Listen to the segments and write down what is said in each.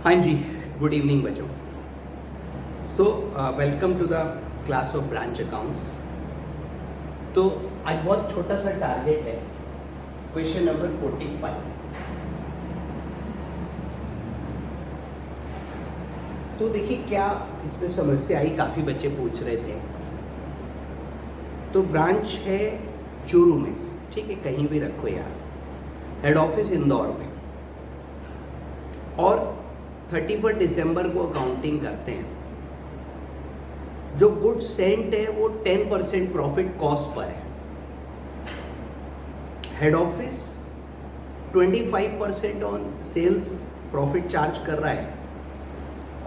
हाँ जी, good evening बच्चों। So welcome to the class of branch accounts. तो आज बहुत छोटा सा टारगेट है, क्वेश्चन नंबर 45। तो देखिए क्या इसमें समस्या आई, काफ़ी बच्चे पूछ रहे थे। तो ब्रांच है चूरू में, ठीक है, कहीं भी रखो यार। हेड ऑफिस इंदौर में, और 31 दिसंबर को अकाउंटिंग करते हैं। जो गुड सेंट है वो 10% प्रॉफिट कॉस्ट पर है। Head office 25% on sales profit charge कर रहा है,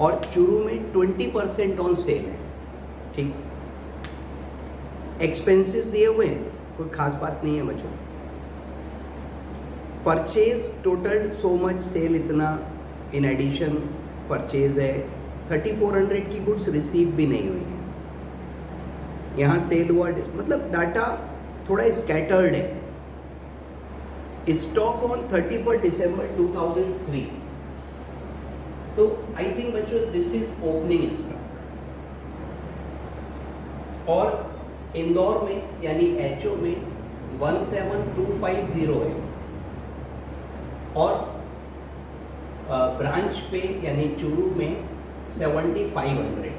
और चूरू में 20% ऑन सेल है। ठीक, एक्सपेंसेस दिए हुए हैं, कोई खास बात नहीं है बच्चों। Purchase total so much, sale इतना, इन एडिशन परचेज है। 3400 की गुड्स रिसीव भी नहीं हुई है। यहाँ सेल हुआ, मतलब डाटा थोड़ा स्कैटर्ड है। स्टॉक ऑन 31 दिसंबर 2003। तो आई थिंक बच्चों दिस इज ओपनिंग स्टॉक। और इंदौर में यानी एचओ में 17250 है, और ब्रांच पे यानी चूरू में 7500 है।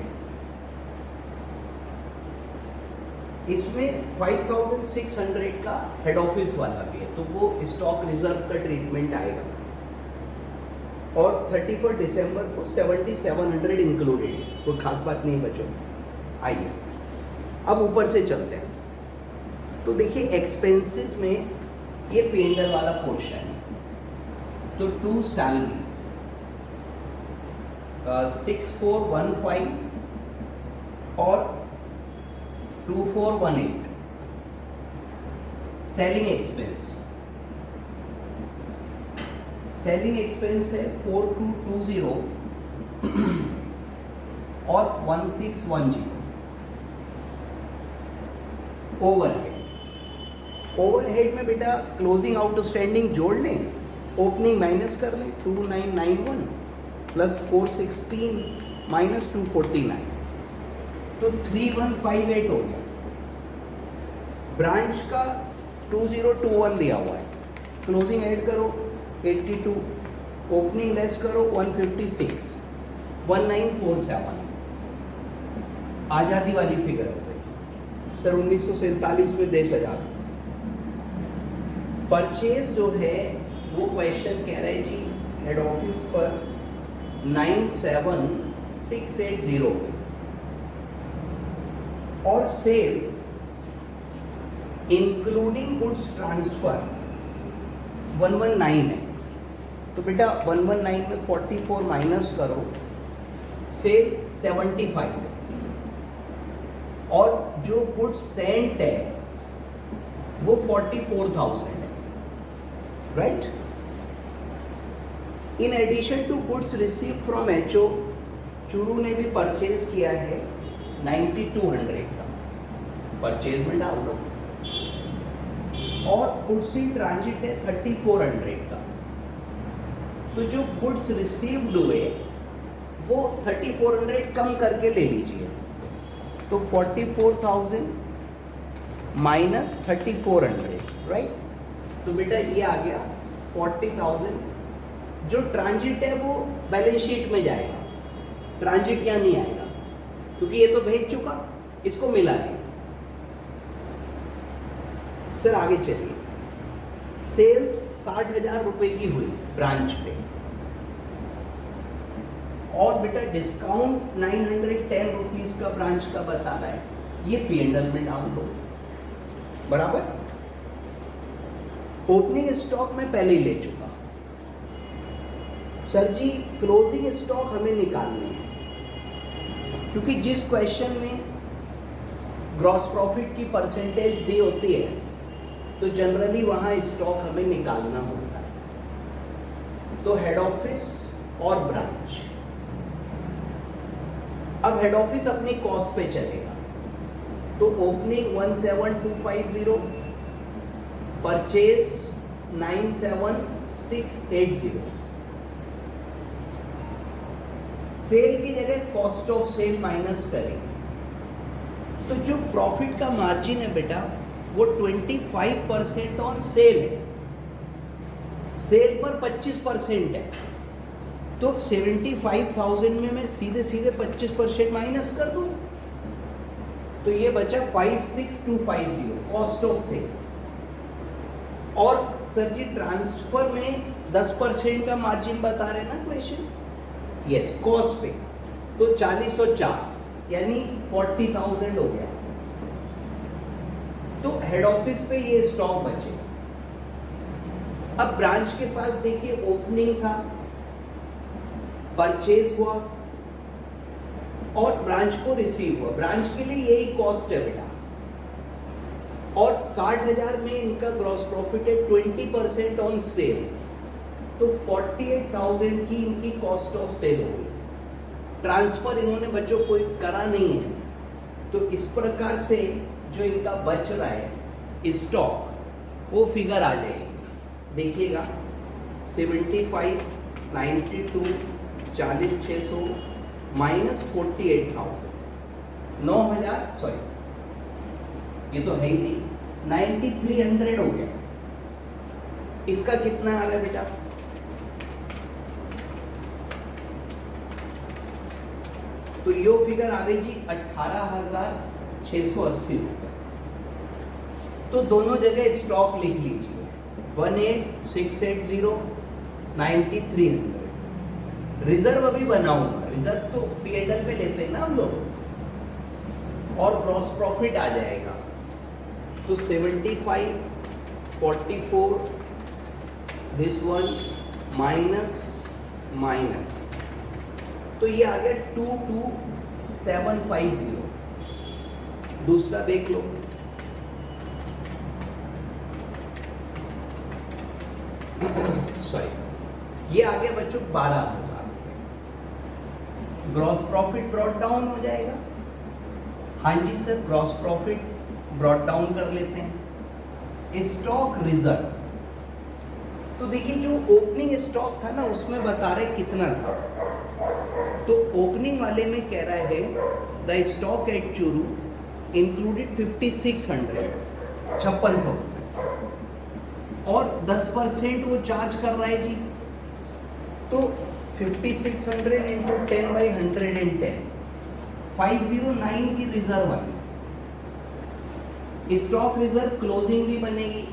इसमें 5600 का हेड ऑफिस वाला भी है, तो वो स्टॉक रिजर्व का ट्रीटमेंट आएगा। और 31 दिसंबर को 7700 इंक्लूडेड है, कोई खास बात नहीं बच्चों। आइए अब ऊपर से चलते हैं। तो देखिए एक्सपेंसेस में ये पेंडर वाला पोर्शन है। तो टू सैलरी 6415 और 2418। सेलिंग एक्सपेंस है 4220 और 1610। ओवरहेड में बेटा क्लोजिंग आउटस्टैंडिंग जोड़ लें, ओपनिंग माइनस कर लें, 2991 प्लस 416 माइनस 249, तो 3158 हो गया। ब्रांच का 2021 दिया हुआ है, क्लोजिंग ऐड करो 82, ओपनिंग लेस करो 156, 1947। आजादी वाली फिगर हो गई सर। 1947 में देश आजाद। परचेज जो है वो क्वेश्चन कह रहे जी हेड ऑफिस पर 97680 और सेल इंक्लूडिंग गुड्स ट्रांसफर 119 है। तो बेटा 119 में 44 माइनस करो, सेल 75 है, और जो गुड्स सेंट है वो 44,000 है, right. In addition to goods receive from HO, Churu ने भी परचेज किया है 9200 का, परचेज में डाल दो। और गुड्स इन ट्रांजिट है 3400 का। तो जो गुड्स रिसीव्ड हुए वो 3400 कम करके ले लीजिए, तो 44,000 माइनस 3400, राइट। तो बेटा ये आ गया 40,000। जो ट्रांजिट है वो बैलेंस शीट में जाएगा, ट्रांजिट यहाँ नहीं आएगा, क्योंकि ये तो भेज चुका, इसको मिला नहीं। सर आगे चलिए। सेल्स 60,000 रुपए की हुई ब्रांच पे, और बेटा डिस्काउंट 910 रुपीज का ब्रांच का बता रहा है, ये P&L में डाल दो, बराबर। ओपनिंग स्टॉक में पहले ही ले चुका। सर जी क्लोजिंग स्टॉक हमें निकालने हैं, क्योंकि जिस क्वेश्चन में ग्रॉस प्रॉफिट की परसेंटेज दी होती है तो जनरली वहां स्टॉक हमें निकालना होता है। तो हेड ऑफिस और ब्रांच। अब हेड ऑफिस अपनी कॉस्ट पे चलेगा, तो ओपनिंग 17250, परचेज 97680, सेल की जगह कॉस्ट ऑफ सेल माइनस करेंगे, तो जो प्रॉफिट का मार्जिन है बेटा वो 25% ऑन सेल है, सेल पर 25% है, तो 75,000 में मैं सीधे सीधे 25% माइनस कर दूं, तो ये बचा 56,250 कॉस्ट ऑफ सेल। और सर जी ट्रांसफर में 10% का मार्जिन बता रहे ना क्वेश्चन, यस कॉस्ट पे, तो 40 और 4 यानी 40,000 हो गया, तो हेड ऑफिस पे ये स्टॉक बचेगा। अब ब्रांच के पास देखिए ओपनिंग था, परचेज हुआ और ब्रांच को रिसीव हुआ, ब्रांच के लिए यही कॉस्ट है बेटा, और 60,000 में इनका ग्रॉस प्रॉफिट है 20% ऑन सेल, तो 48,000 की इनकी कॉस्ट ऑफ सेल हो गई। ट्रांसफर इन्होंने बच्चों कोई करा नहीं है, तो इस प्रकार से जो इनका बच रहा है स्टॉक वो फिगर आ जाएगी, देखिएगा 75, 92, 40,600 माइनस 48,000, 9,000 सॉरी ये तो है ही नहीं, 9,300 हो गया। इसका कितना आ रहा है बेटा, तो ये फिगर आ गई जी 18,680 रुपए। तो दोनों जगह स्टॉक लिख लीजिए 18,680, 9,300। रिजर्व अभी बनाऊंगा, रिजर्व तो P&L पे लेते हैं ना हम लोग, और ग्रॉस प्रॉफिट आ जाएगा, तो 75, 44, दिस वन माइनस माइनस, तो ये आ गया 22,750। दूसरा देख लो, सॉरी ये आ गया बच्चों 12,000। ग्रॉस प्रॉफिट ब्रॉट डाउन हो जाएगा, हाँ जी sir gross profit brought down कर लेते हैं। स्टॉक रिजर्व, तो देखिए जो ओपनिंग स्टॉक था ना उसमें बता रहे कितना था, तो ओपनिंग वाले में कह रहा है the stock at Churu included 5,600, 5600, और 10% वो चार्ज कर रहा है जी, तो 5,600 इंटू 10/110, 509 की reserve I. Stock reserve closing भी बनेगी।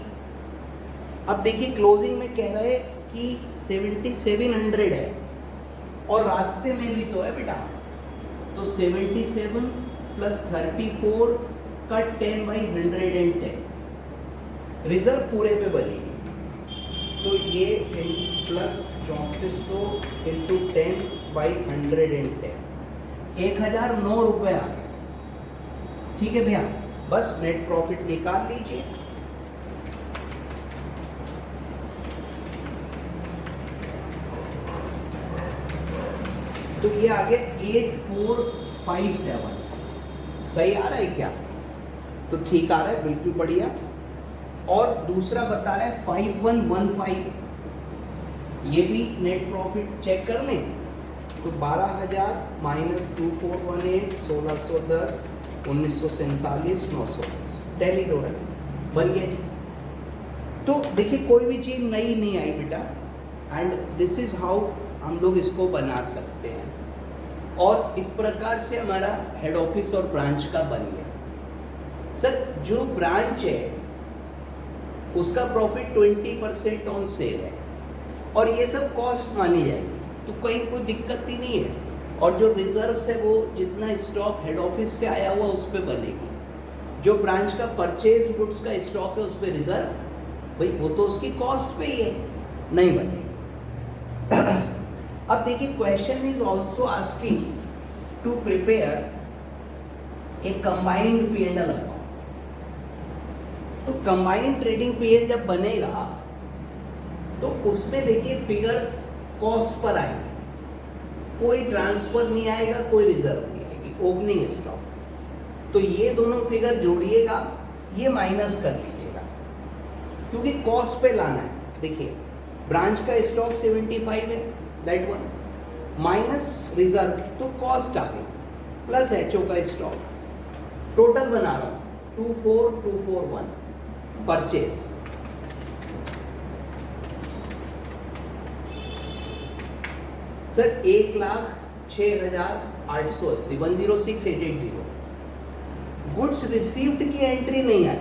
अब देखिए क्लोजिंग में कह रहे हैं कि 7,700 है, और रास्ते में भी तो है बेटा, तो 77 प्लस 34 का 10/110 रिजर्व पूरे पे बनेगी, तो ये प्लस 3400 इंटू 10/110, 1,009 रुपये आ गए। ठीक है भैया, बस नेट प्रॉफिट निकाल लीजिए। तो ये आ गया 8,457, सही आ रहा है क्या? तो ठीक आ रहा है, बिल्कुल बढ़िया। और दूसरा बता रहा है 5,115, ये भी नेट प्रॉफिट चेक कर लें, तो 12,000 माइनस 2,418, 1,610, 1,947, 910, टैली हो रहा है, बन गया जी। तो देखिए कोई भी चीज नई नहीं आई बेटा, एंड दिस इज हाउ हम लोग इसको बना सकते हैं, और इस प्रकार से हमारा हेड ऑफिस और ब्रांच का बन गया। सर जो ब्रांच है उसका प्रॉफिट 20% ऑन सेल है, और ये सब कॉस्ट मानी जाएगी, तो कहीं कोई दिक्कत ही नहीं है। और जो रिजर्व्स है वो जितना स्टॉक हेड ऑफिस से आया हुआ उस पर बनेगी। जो ब्रांच का परचेज गुड्स का स्टॉक है उस पर रिजर्व, भाई वो तो उसकी कॉस्ट पे ही है, नहीं बनेगी। अब देखिए question is also asking to prepare a combined P&L account. तो कंबाइंड ट्रेडिंग P&L जब बनेगा तो उसमें देखिए फिगर्स कॉस्ट पर आएंगे, कोई ट्रांसफर नहीं आएगा, कोई रिजर्व नहीं आएगी, ओपनिंग स्टॉक। तो ये दोनों फिगर जोड़िएगा, ये माइनस कर लीजिएगा, क्योंकि कॉस्ट पे लाना है। देखिए ब्रांच का स्टॉक 75 है, दैट वन, माइनस रिजर्व तो कॉस्ट आ गई, प्लस एचओ का स्टॉक, टोटल बना रहा हूं 24241 परचेज। सर 1,06,880 106,880 गुड्स रिसीव्ड की एंट्री नहीं आई,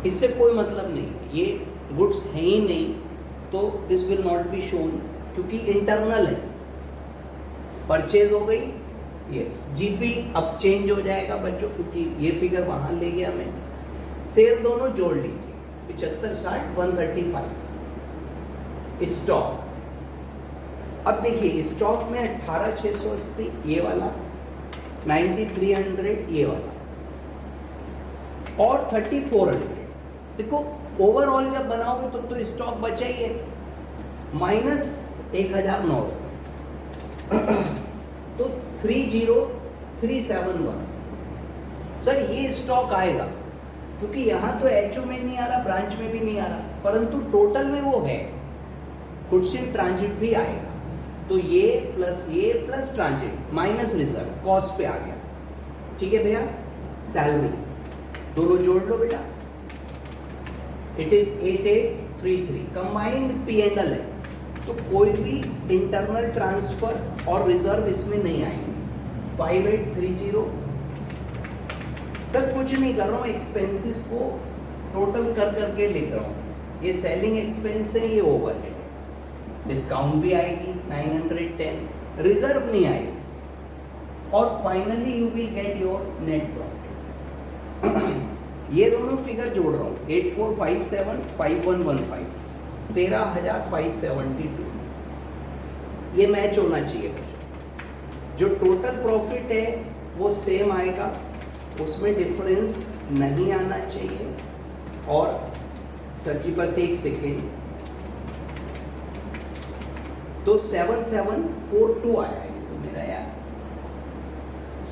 इससे कोई मतलब नहीं, ये गुड्स है ही नहीं तो this will not be shown, क्योंकि इंटरनल है। परचेज हो गई, यस। जीपी अब चेंज हो जाएगा बच्चों, क्योंकि ये फिगर वहां ले गया मैं। सेल दोनों जोड़ लीजिए, 75 60 135। स्टॉक, अब देखिए स्टॉक में 18,680 ये वाला, 9,300 ये वाला, और 3,400। देखो ओवरऑल जब बनाओगे तो स्टॉक बचा ही है माइनस 1,009 तो 30,371। सर ये स्टॉक आएगा क्योंकि यहां तो एचओ में नहीं आ रहा, ब्रांच में भी नहीं आ रहा, परंतु टोटल में वो है, गुड्स इन ट्रांजिट भी आएगा। तो ये plus transit minus reserve cost पे आ गया। ठीक है भैया, सैलरी दोनों जोड़ लो बेटा, it is 8833। Combined P and L है तो कोई भी इंटरनल ट्रांसफर और रिजर्व इसमें नहीं आएंगे। 5830। सर कुछ नहीं कर रहा हूं, एक्सपेंसेस को टोटल कर करके लिख रहा हूं। ये सेलिंग एक्सपेंस है, ये ओवरहेड है, डिस्काउंट भी आएगी 910, रिजर्व नहीं आएगी, और finally you will get your net profit. ये दोनों फिगर जोड़ रहा हूं, 8457 5115 13,572। ये मैच होना चाहिए बच्चों। जो टोटल प्रॉफिट है वो सेम आएगा, उसमें डिफरेंस नहीं आना चाहिए। और सर जी बस एक सेकेंड, तो 7742 आया है तो मेरा यार।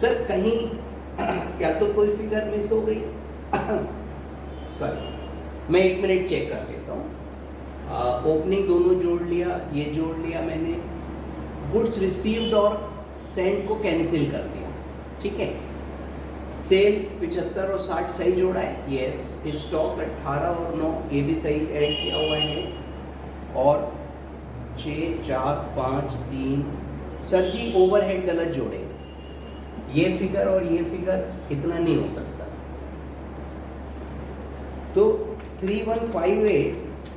सर कहीं या तो कोई फिगर मिस हो गई सर, मैं 1 मिनट चेक कर लेता हूँ। ओपनिंग दोनों जोड़ लिया, ये जोड़ लिया मैंने, गुड्स रिसीव्ड और सेंड को कैंसिल कर दिया। ठीक है, सेल 75 और 60 सही जोड़ा है, यस। स्टॉक 18 और 9 ये भी सही ऐड किया हुआ है, और 6 4 5 3। सर जी ओवरहेड गलत जोड़े, ये फिगर और ये फिगर इतना नहीं हो सकता। तो 3158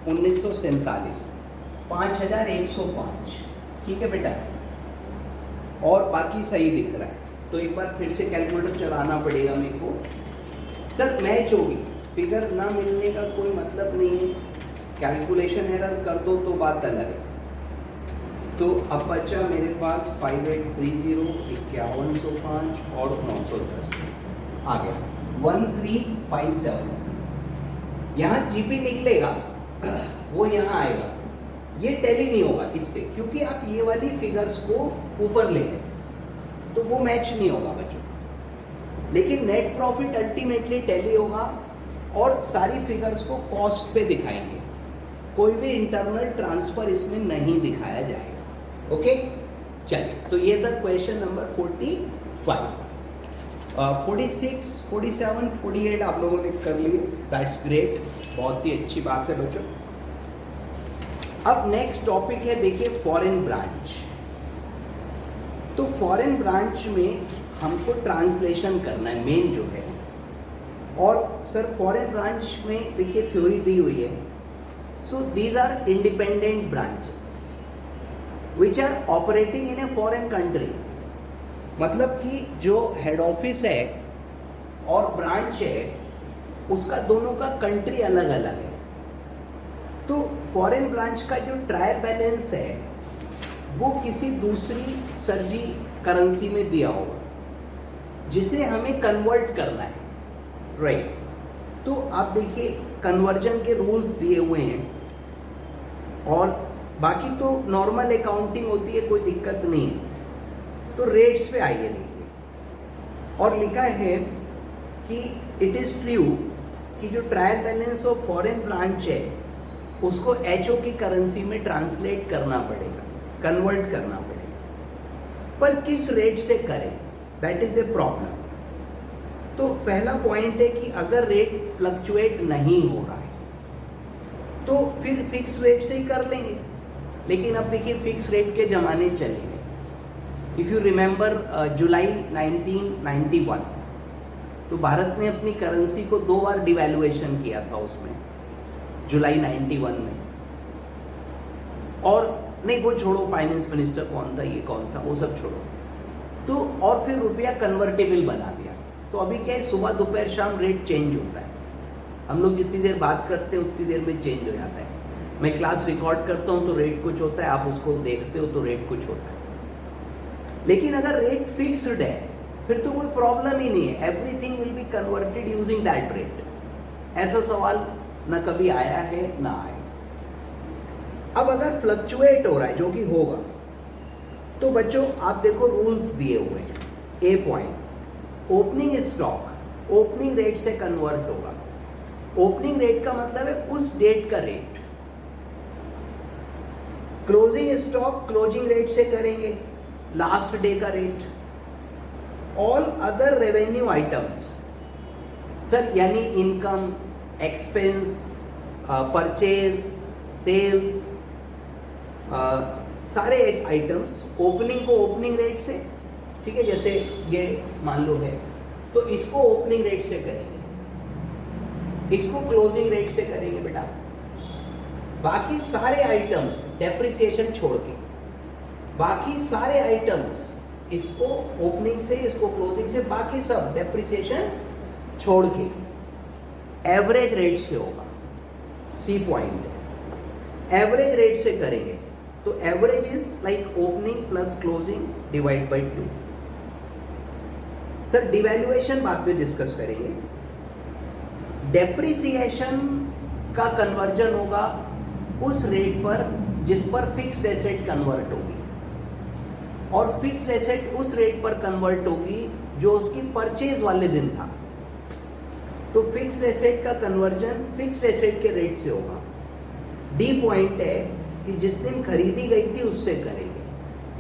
1947 5105। ठीक है बेटा, और बाकी सही दिख रहा है, तो एक बार फिर से कैलकुलेटर चलाना पड़ेगा मेरे को। सर मैच होगी, फिगर ना मिलने का कोई मतलब नहीं है, कैलकुलेशन एरर कर दो तो बात अलग है। तो अब बचा मेरे पास 5830 5105 और 910 आ गया 1357। यहाँ जीपी निकलेगा वो यहाँ आएगा, ये टैली नहीं होगा इससे, क्योंकि आप ये वाली फिगर्स को ऊपर ले गए तो वो मैच नहीं होगा बच्चों। लेकिन नेट प्रॉफिट अल्टीमेटली टैली होगा, और सारी फिगर्स को कॉस्ट पे दिखाएंगे, कोई भी इंटरनल ट्रांसफर इसमें नहीं दिखाया जाएगा। ओके, चलिए तो ये था क्वेश्चन नंबर 45। 46 47 48 आप लोगों ने कर लिए, दैट्स ग्रेट, बहुत ही अच्छी बात है बच्चों। अब नेक्स्ट टॉपिक है, देखिए फॉरेन ब्रांच। तो फॉरेन ब्रांच में हमको ट्रांसलेशन करना है मेन जो है, और सर फॉरेन ब्रांच में देखिए थ्योरी दी हुई है। So these are independent branches which are operating in a foreign country. मतलब कि जो हेड ऑफिस है और ब्रांच है उसका दोनों का कंट्री अलग अलग है। तो फॉरेन ब्रांच का जो ट्रायल बैलेंस है वो किसी दूसरी सरजी करेंसी में दिया होगा, जिसे हमें कन्वर्ट करना है, राइट। तो आप देखिए कन्वर्जन के रूल्स दिए हुए हैं, और बाकी तो नॉर्मल अकाउंटिंग होती है, कोई दिक्कत नहीं है। तो रेट्स पे आइए देखिए, और लिखा है कि इट इज ट्रू कि जो trial balance of foreign branch है उसको एचओ की करेंसी में ट्रांसलेट करना पड़ेगा। कन्वर्ट करना पड़ेगा, पर किस रेट से करें, दैट इज ए प्रॉब्लम। तो पहला पॉइंट है कि अगर रेट फ्लक्चुएट नहीं हो रहा है तो फिर फिक्स रेट से ही कर लेंगे। लेकिन अब देखिए फिक्स रेट के जमाने चले गए। इफ यू रिमेंबर जुलाई 1991, तो भारत ने अपनी करेंसी को 2 बार डिवैल्यूएशन किया था उसमें, जुलाई 91 में। और नहीं, वो छोड़ो, फाइनेंस मिनिस्टर कौन था, ये कौन था, वो सब छोड़ो। तो और फिर रुपया कन्वर्टेबल बना दिया। तो अभी क्या है, सुबह दोपहर शाम रेट चेंज होता है। हम लोग जितनी देर बात करते हैं उतनी देर में चेंज हो जाता है। मैं क्लास रिकॉर्ड करता हूँ तो रेट कुछ होता है, आप उसको देखते हो तो रेट कुछ होता है। लेकिन अगर रेट फिक्स्ड है फिर तो कोई प्रॉब्लम ही नहीं है, everything will be converted using that rate. ऐसा सवाल ना कभी आया है ना आएगा। अब अगर फ्लक्चुएट हो रहा है, जो कि होगा, तो बच्चों आप देखो रूल्स दिए हुए हैं। A point, opening stock opening rate से कन्वर्ट होगा। ओपनिंग रेट का मतलब है उस डेट का rate. Closing stock closing rate से करेंगे, लास्ट डे का rate. All other revenue items, sir यानी इनकम, एक्सपेंस, परचेज, सेल्स, सारे आइटम्स ओपनिंग को ओपनिंग रेट से, ठीक है, जैसे ये मान लो है तो इसको ओपनिंग रेट से करेंगे, इसको क्लोजिंग रेट से करेंगे बेटा। बाकी सारे आइटम्स डेप्रिसिएशन छोड़ के, बाकी सारे आइटम्स इसको ओपनिंग से, इसको क्लोजिंग से, बाकी सब डेप्रिसिएशन छोड़ के एवरेज रेट से होगा। सी पॉइंट, एवरेज रेट से करेंगे तो average is like opening plus closing divide by 2। Sir devaluation बाद में डिस्कस करेंगे। डेप्रिसिएशन का कन्वर्जन होगा उस रेट पर जिस पर फिक्स्ड एसेट कन्वर्ट होगी, और फिक्स्ड एसेट उस रेट पर कन्वर्ट होगी जो उसकी परचेज वाले दिन था। तो फिक्स्ड एसेट का कन्वर्जन फिक्स्ड एसेट के रेट से होगा। डी पॉइंट है कि जिस दिन खरीदी गई थी उससे करेंगे।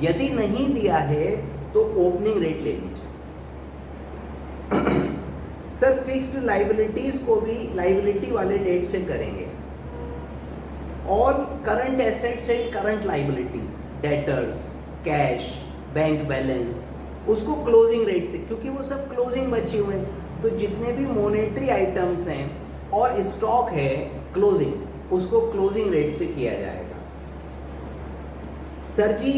यदि नहीं दिया है तो ओपनिंग रेट ले लीजिए। सर फिक्स्ड लाइबिलिटीज को भी लाइबिलिटी वाले डेट से करेंगे। All current assets and current liabilities, debtors, cash, bank balance, उसको क्लोजिंग रेट से, क्योंकि वो सब क्लोजिंग बचे हुए हैं। तो जितने भी मॉनेटरी आइटम्स हैं और स्टॉक है क्लोजिंग, उसको क्लोजिंग रेट से किया जाएगा। सर जी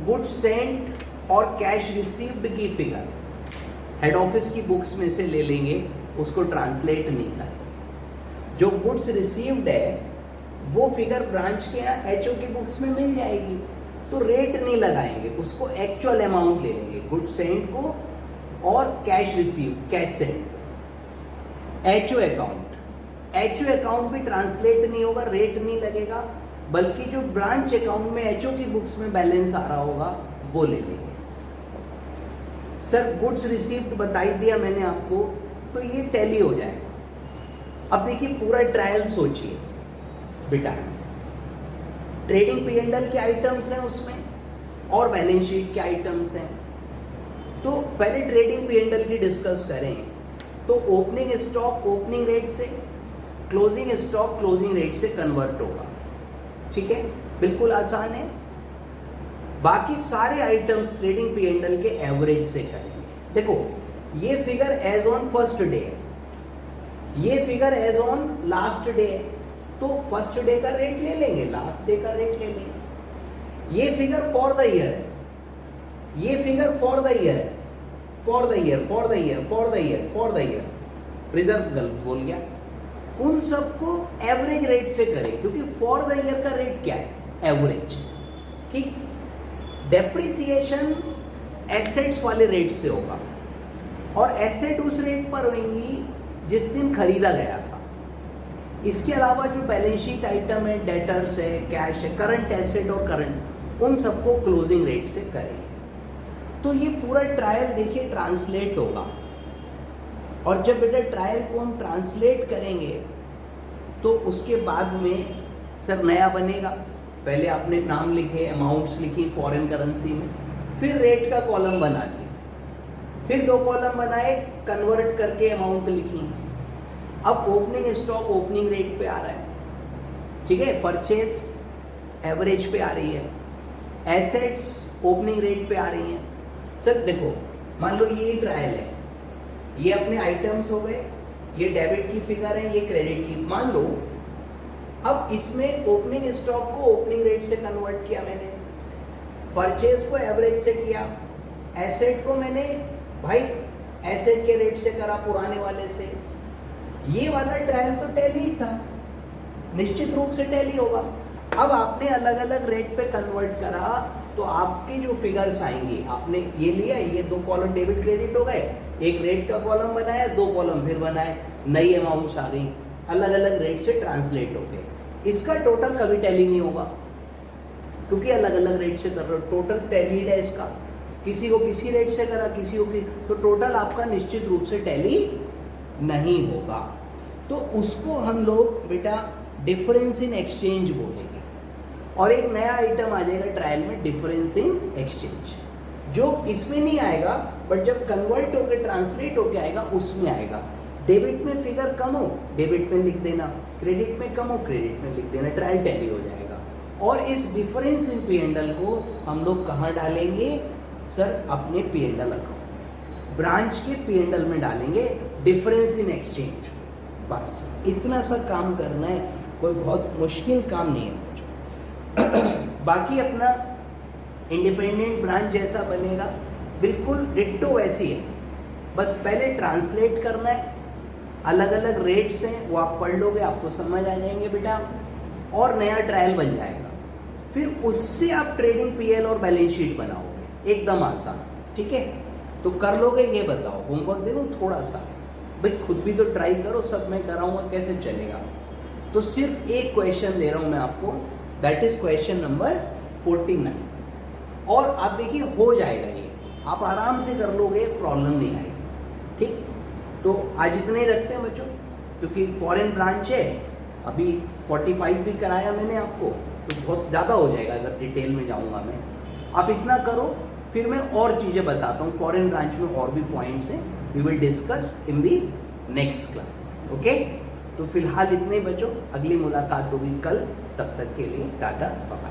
गुड्स सेंट और कैश रिसीव्ड की फिगर हेड ऑफिस की बुक्स में से ले लेंगे, उसको ट्रांसलेट नहीं करेंगे। जो गुड्स रिसीव्ड है वो फिगर ब्रांच के यहाँ एचओ की बुक्स में मिल जाएगी, तो रेट नहीं लगाएंगे, उसको एक्चुअल अमाउंट ले लेंगे, गुड्स सेंट को और cash receive, cash Saint. HO account भी ट्रांसलेट नहीं होगा, रेट नहीं लगेगा, बल्कि जो ब्रांच अकाउंट में एचओ की बुक्स में बैलेंस आ रहा होगा वो ले लेंगे। सर गुड्स रिसीव्ड बता ही दिया मैंने आपको, तो ये टैली हो जाएगा। अब देखिए पूरा ट्रायल सोचिए बेटा, ट्रेडिंग P&L के आइटम्स हैं उसमें और बैलेंस शीट के आइटम्स हैं। तो पहले ट्रेडिंग P&L की डिस्कस करें तो ओपनिंग स्टॉक ओपनिंग रेट से, क्लोजिंग स्टॉक क्लोजिंग रेट से कन्वर्ट होगा। ठीक है, बिल्कुल आसान है। बाकी सारे आइटम्स ट्रेडिंग P&L के एवरेज से करेंगे। देखो ये figure as on first day है, ये figure as on last day है, तो फर्स्ट डे का रेट ले लेंगे, लास्ट डे का रेट ले लेंगे। ये फिगर फॉर द ईयर है, ये फिगर फॉर द ईयर है, for the year, for the year, for the year, for the year, result गलत बोल गया। उन सबको एवरेज रेट से करें, क्योंकि फॉर द ईयर का रेट क्या है, एवरेज। ठीक, डेप्रिसिएशन एसेट्स वाले रेट से होगा, और एसेट उस रेट पर होंगी जिस दिन खरीदा गया था। इसके अलावा जो बैलेंस शीट आइटम है, डेटर्स है, कैश है, करंट एसेट और करंट, उन सबको क्लोजिंग रेट से करेंगे। तो ये पूरा ट्रायल देखिए ट्रांसलेट होगा, और जब बेटा ट्रायल को हम ट्रांसलेट करेंगे तो उसके बाद में सर नया बनेगा, पहले आपने नाम लिखे, अमाउंट्स लिखी फॉरेन करेंसी में, फिर रेट का कॉलम बना दिया, फिर 2 कॉलम बनाए, कन्वर्ट करके अमाउंट लिखी। अब ओपनिंग स्टॉक ओपनिंग रेट पे आ रहा है, ठीक है, परचेज एवरेज पे आ रही है, एसेट्स ओपनिंग रेट पे आ रही हैं। सर देखो, मान लो ये ट्रायल है, ये अपने आइटम्स हो गए, ये डेबिट की फिगर है, ये क्रेडिट की, मान लो अब इसमें ओपनिंग स्टॉक को ओपनिंग रेट से कन्वर्ट किया मैंने, परचेज को एवरेज से किया, एसेट को मैंने भाई एसेट के रेट से करा पुराने वाले से। ये वाला ट्रायल तो टैली था, निश्चित रूप से टैली होगा। अब आपने अलग अलग रेट पे कन्वर्ट करा तो आपके जो फिगर्स आएंगे, आपने ये लिया, ये 2 कॉलम डेबिट क्रेडिट हो गए, एक रेट का कॉलम बनाया, 2 कॉलम फिर बनाए, नई अमाउंट्स आ गई, अलग अलग रेट से ट्रांसलेट हो गए। इसका टोटल कभी टैली नहीं होगा क्योंकि अलग अलग रेट से कर रहे हो, टोटल टैलीड है इसका, किसी को किसी रेट से करा, किसी को तो टोटल आपका निश्चित रूप से टैली नहीं होगा। तो उसको हम लोग बेटा डिफरेंस इन एक्सचेंज बोलेंगे। और एक नया आइटम आ जाएगा ट्रायल में, डिफरेंस इन एक्सचेंज, जो इसमें नहीं आएगा बट जब कन्वर्ट होकर ट्रांसलेट होकर आएगा उसमें आएगा। डेबिट में फिगर कम हो डेबिट में लिख देना, क्रेडिट में कम हो क्रेडिट में लिख देना, ट्रायल टैली हो जाएगा। और इस डिफरेंस इन P&L को हम लोग कहाँ डालेंगे सर? अपने P&L अकाउंट में, ब्रांच के P&L में डालेंगे डिफरेंस इन एक्सचेंज। बस इतना सा काम करना है, कोई बहुत मुश्किल काम नहीं है। बाकी अपना इंडिपेंडेंट ब्रांच जैसा बनेगा, बिल्कुल डिट्टो वैसी है, बस पहले ट्रांसलेट करना है, अलग अलग रेट्स हैं वो आप पढ़ लोगे, आपको समझ आ जाएंगे बेटा, और नया ट्रायल बन जाएगा। फिर उससे आप ट्रेडिंग पीएल और बैलेंस शीट बनाओगे, एकदम आसान, ठीक है? तो कर लोगे? ये बताओ, होमवर्क दे दूं थोड़ा सा? भाई खुद भी तो ट्राई करो, सब मैं कराऊंगा कैसे चलेगा? तो सिर्फ एक क्वेश्चन दे रहा हूं मैं आपको, दैट इज क्वेश्चन नंबर 49, और आप देखिए हो जाएगा ये, आप आराम से कर लोगे, प्रॉब्लम नहीं आएगी, ठीक? तो आज इतने ही रखते हैं बच्चों, क्योंकि फॉरेन ब्रांच है, अभी 45 भी कराया मैंने आपको, तो बहुत ज़्यादा हो जाएगा अगर डिटेल में जाऊंगा मैं। आप इतना करो, फिर मैं और चीज़ें बताता हूँ, फॉरेन ब्रांच में और भी पॉइंट्स हैं, we will discuss in the next class, okay? तो फिलहाल इतने ही बच्चों, अगली मुलाकात होगी कल, तब तक के लिए टाटा बाय।